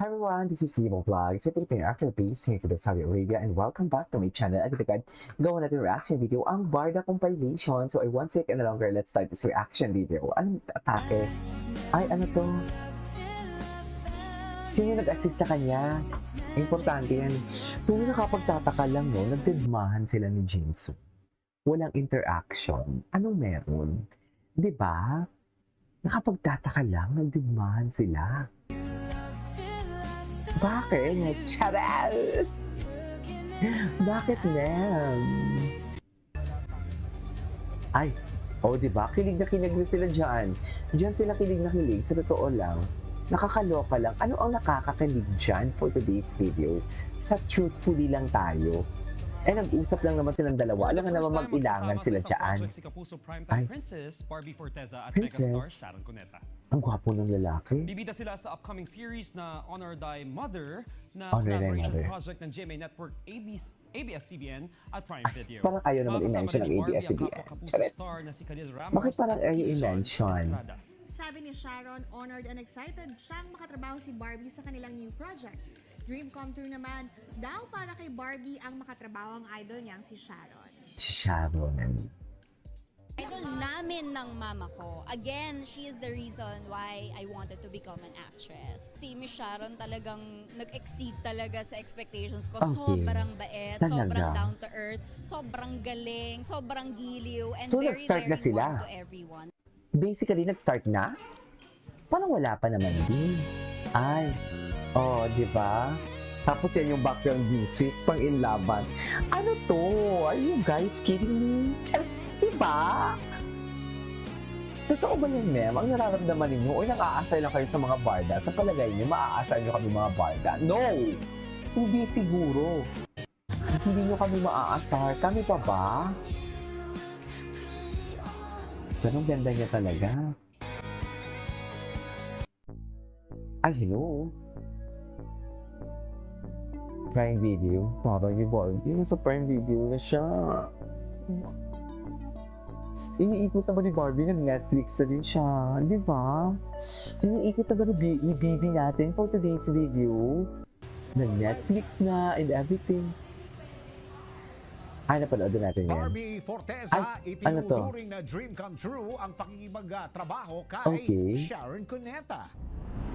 Hi everyone, this is Kibo Vlog, sa Filipino actor based here in Saudi Arabia, and welcome back to my channel. Agad-agad, gawa natin reaction video ang Barda compilation. So I won't take any longer, let's start this reaction video. Anong atake? Ay, ano to? Sino nag-assist sa kanya? Importante yan. Kung nakapagtataka lang, no, nagdidmahan sila ni Jimso. Walang interaction. Anong meron? Diba? Nakapagtataka lang, nagdidmahan sila. Bakit? Charas! Bakit, ma'am? Ay, diba? Kilig na sila dyan. Dyan sila kilig na kilig. Sa totoo lang, nakakaloka lang. Ano ang nakakakilig dyan for today's video? Sa truthfully lang tayo. Nag-usap lang naman silang dalawa. Alam nga naman mag-ilangan sila dyan. Ay, Princess Barbie Forteza at Princess? megastar Sharon Cuneta. Ang gwapo ng lalaki. Bibida sila sa upcoming series na Honor Thy Mother na Honor Thy collaboration Mother. project ng GMA Network, ABS-CBN at Prime Video. Parang ayaw naman Kasama i-mention ni ng Barbie ABS-CBN. ang kapwa-kapuso Charet. star na si Khalil Ramos Bakit parang at ayaw Jason i-mention? Estrada. Sabi ni Sharon, honored and excited siyang makatrabaho si Barbie sa kanilang new project. Dream come true naman daw para kay Barbie ang makatrabaho ang idol niyang si Sharon. Si Sharon. Idol namin ng mama ko. Again, she is the reason why I wanted to become an actress. Si Miss Sharon talagang nag-exceed talaga sa expectations ko. Okay. Sobrang bait, Talaga? sobrang down to earth, sobrang galing, sobrang giliw, and So, very, nag-start very na sila? warm to everyone. Basically, nag-start na? Parang wala pa naman din. Ay, di ba? Tapos yan yung background music, pang inlaban. Ano to? Are you guys kidding me? Charis, di ba? Totoo ba yun, ma'am? Ang nararamdaman ninyo, o nang-aasar lang kayo sa mga barda, sa palagay niyo, maaasar niyo kami mga barda? No! Hindi siguro. Hindi niyo kami maaasar. Kami pa ba? Pero ang ganda niya talaga. Ay, hello. Prime Video. Parang yung Barbie. Nasa Prime Video na siya. Iniikot naman ni Barbie ng Netflix na din siya. Di ba? Iniikot naman ni baby natin for today's video. Na Netflix na and everything. Ay, napanood natin yan. Barbie Forteza, Ay, ano to? itinuturing na dream come true ang pakikipagtrabaho kay Okay. Sharon Cuneta.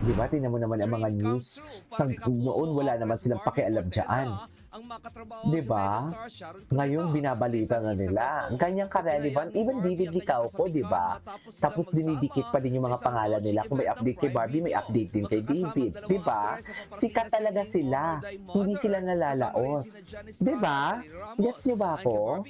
Di ba? Tingnan mo naman ang mga news. Sa noon, wala naman silang pakialam dyan. Di ba? Ngayon, binabalita na nila. Ang kanyang ka-relevant, even David Licauco, di ba? Tapos dinidikit pa din yung mga pangalan nila. Kung may update kay Barbie, may update din kay David. Di ba? Sikat talaga sila. Hindi sila nalalaos. Di ba? Gets niyo ba ako?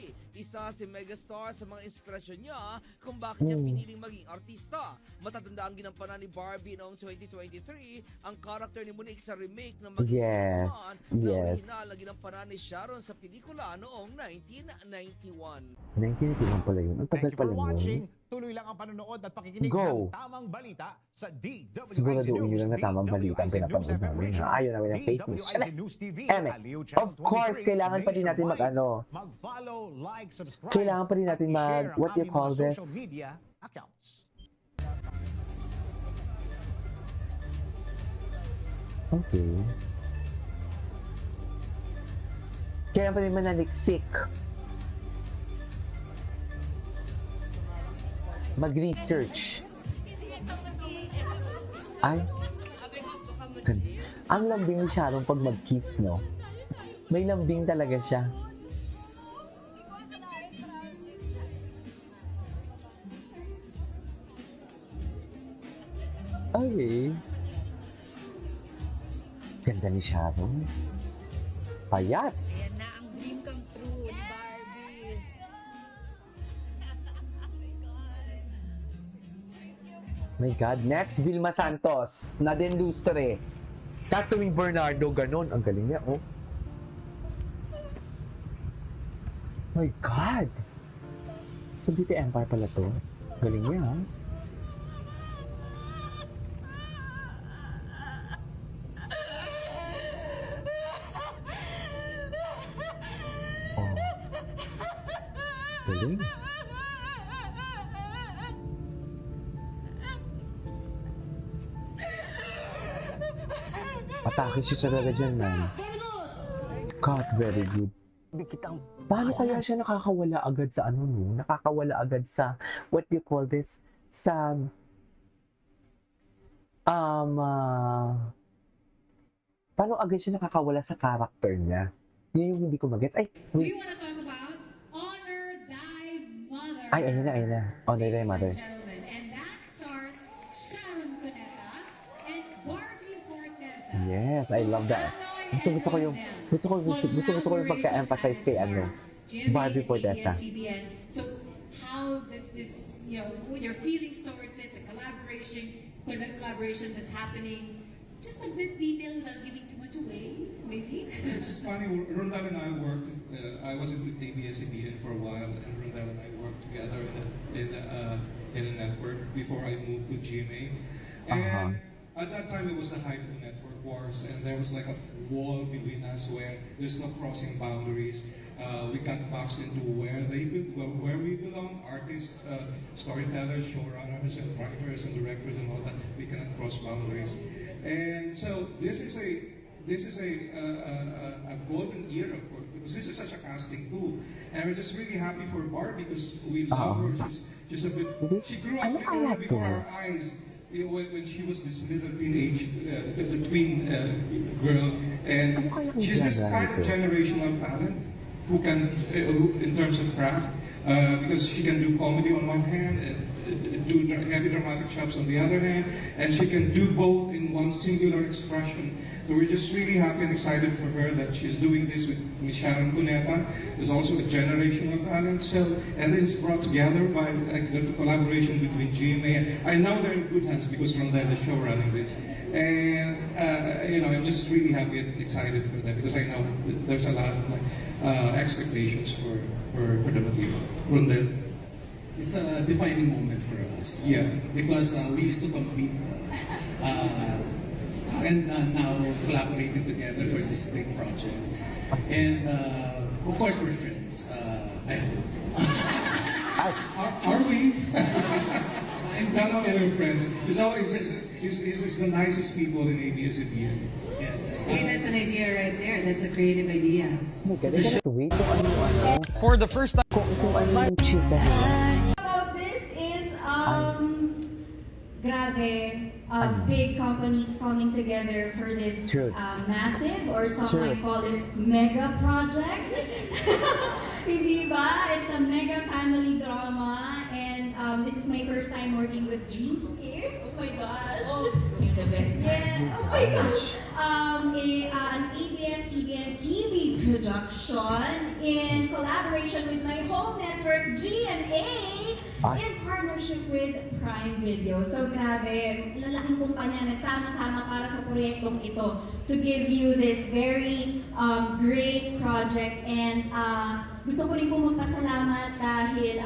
Isa si megastar sa mga inspirasyon niya kung bakit niya piniling maging artista. Matatanda ang ginampanan ni Barbie noong 2023, ang karakter ni Monique sa remake ng Yes, Mag-isa Naman na yes. orihinal na ginampanan ni Sharon sa pelikula noong 1991. 1981 pala yun. Ang tagal Thank you pala for yun. watching. Tuloy lang ang panonood at pakikinig Go. ng tamang balita sa DWIC Siguraduhin nyo News. lang na tamang balita ang pinapanood namin. Ayaw namin ng fake news. DWIC News TV, Eme, Aliw Channel of course, 23, kailangan pa din natin nationwide. Mag-follow, like, subscribe. Kailangan pa din natin at i-share ang what do you aming call mga social this? media accounts. Okay. Kailangan pa din manaliksik. Mag-research. Ay. Ang lambing ni Sharon pag mag-kiss, no? May lambing talaga siya. Okay. Ganda ni Sharon. Payat. Ayan na ang dream come true ni Barbie. My God. Next, Vilma Santos. Naden Lustre. Catherine Bernardo, ganon. Ang galing niya, oh. My God. Sa Beauty Empire pala to. Galing niya, ha? Oh. Galing. Atake siya talaga dyan, man. God, very good. Paano kaya siya nakakawala agad sa ano, no? Nakakawala agad sa, what do you call this? Sa, paano agad siya nakakawala sa character niya? Yun yung hindi ko magets. Ay, We want to talk about Honor Thy Mother. ay, ayun na. Honor Thy Mother. Ladies and gentlemen, and that stars Sharon Cuneta and Barbie Forteza. Yes, I love that. Gusto ko yung pagka-emphasize kay ano, Barbie Forteza. So how does this, your feelings towards it, the collaboration that's happening, just a bit detail without giving too much away, maybe? It's just funny, Rondell and I worked, I was with ABS-CBN for a while, and Rondell and I worked together in a network before I moved to GMA. And at that time, it was the height of the network wars, and there was like a wall between us where there's no crossing boundaries. We got boxed into where we belong, artists, storytellers, showrunners, and writers, and directors, and all that. We cannot cross boundaries. And so this is a golden era because this is such a casting pool, and we're just really happy for Barbie because we love her. She's just a bit. She grew up before our eyes. When she was this little teenage, the twin girl, and she's this kind of generational talent who can, in terms of craft, because she can do comedy on one hand and do heavy dramatic chops on the other hand, and she can do both in one singular expression. So we're just really happy and excited for her that she's doing this with Miss Sharon Cuneta, who's also a generational talent. So, and this is brought together by the collaboration between GMA. And I know they're in good hands because Rondell is show running this. And I'm just really happy and excited for them because I know there's a lot of expectations for the material. Rondell. It's a defining moment for us. Yeah. Because we used to compete and now collaborating together for this big project. And of course we're friends. I hope. Are we? None of our friends. He's the nicest people in ABS-CBN. Yes. Hey, that's an idea right there. That's a creative idea. Oh my God, I can't wait kung ano, For the first time, kung ano yung chika. About this is, grabe, big companies coming together for this Truths. massive, or some might call it mega project. Hindi ba? It's a mega family drama, and this is my first time working with Dreamscape. Oh my gosh. You're the best. Yeah, oh my gosh. An ABS-CBN TV production in collaboration with my home network, GMA, in partnership with Prime Video. So grabe, lalaking kumpanya nagsama-sama para sa proyektong ito to give you this very great project. And gusto ko rin po magpasalamat dahil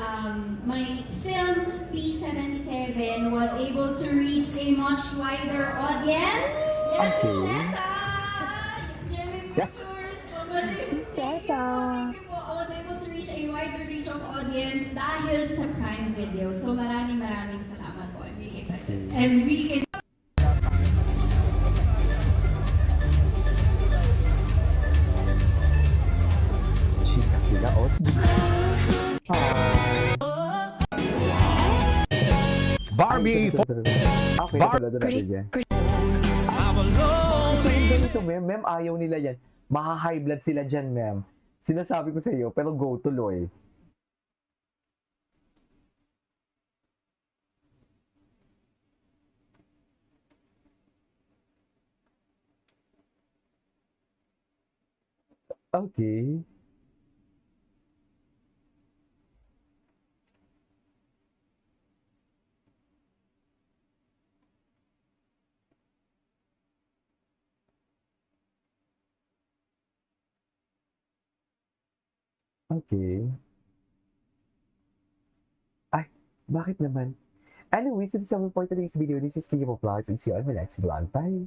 my film P77 was able to reach a much wider audience. Yes, Miss Tessa! Jimmy Pictures! Was able, thank you po. I was able to reach a wider reach of audience dahil sa Prime Video. So maraming salamat po. I'm really excited. And we can Chika sila, oh. Barbie Okay, napanood natin yan. Ganito, ma'am, ayaw nila yan. Maha-high blood sila dyan, ma'am. Sinasabi ko sa iyo, pero go tuloy. Okay. Okay. Ay, bakit naman? Anyways, this is all for today's video. This is Kimo Vlogs and see you on my next vlog. Bye!